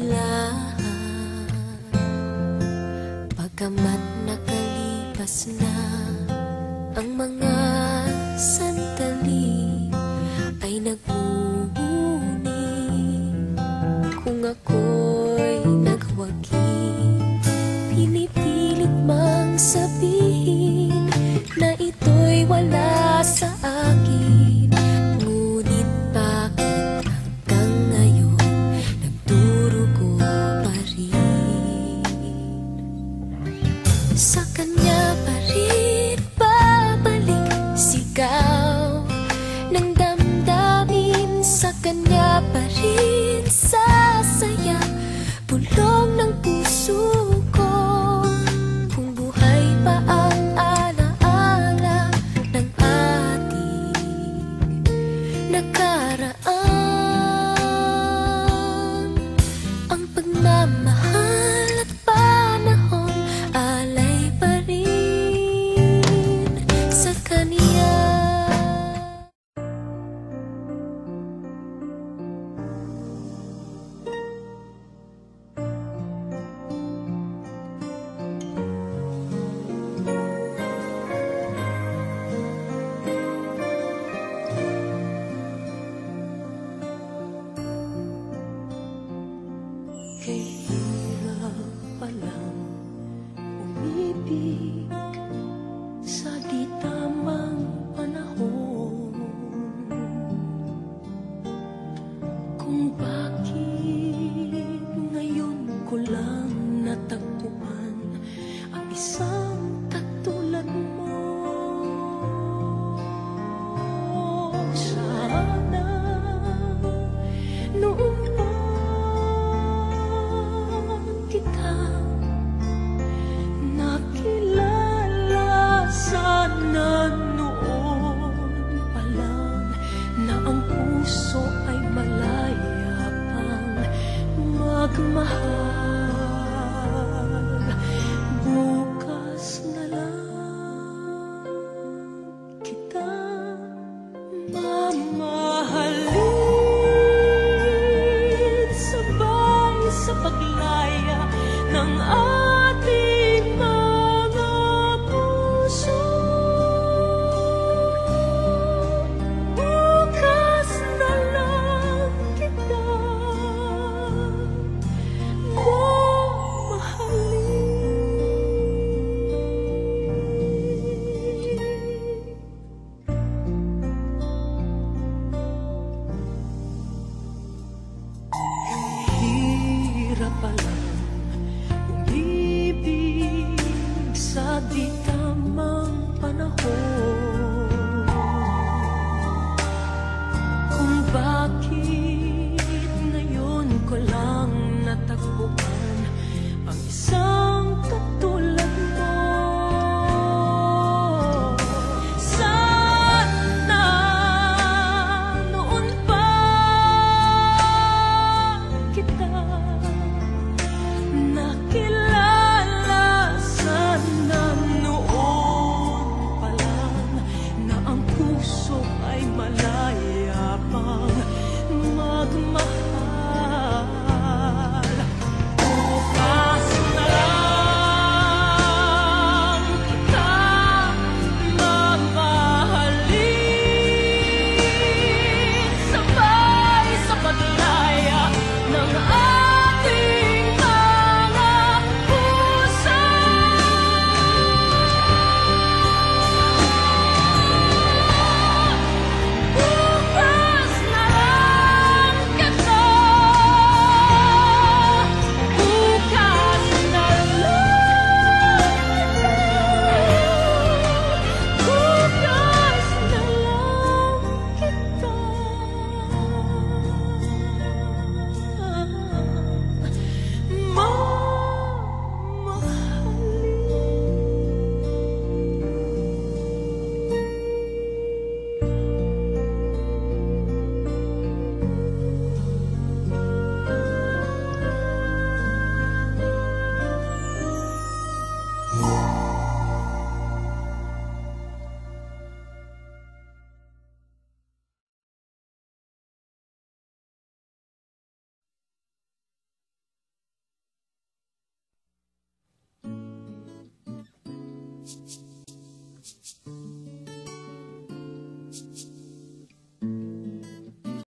lahat. Pagkamat nakalipas na ang mga sandali, ay nag-uuni kung ako'y nagwagi. Pinipilit mang sabihin na ito'y wala sa akin, ngunit bakit hanggang ngayon nagdurugo pa rin? Sa kanya pa rin babalik sigaw ng damdamin, sa kanya pa rin sasaya bulong ng puso ko. Kung buhay pa ang alaala ng ating nakaraan, ang pagmamahal at panahon alay pa rin sa kanya. Kay hirap palang umibig sa di tamang panahon, kung bakit ngayon ko lang natagpuan ang isang katulad mo. Sana noong kita nakilala, sana noon pa lang na ang puso ay malaya pang magmahal. Bukas na lang kita mamahalin, sabay sa paglaya ng ating mga puso. Bukas na lang kita mamahalin. Hirap pala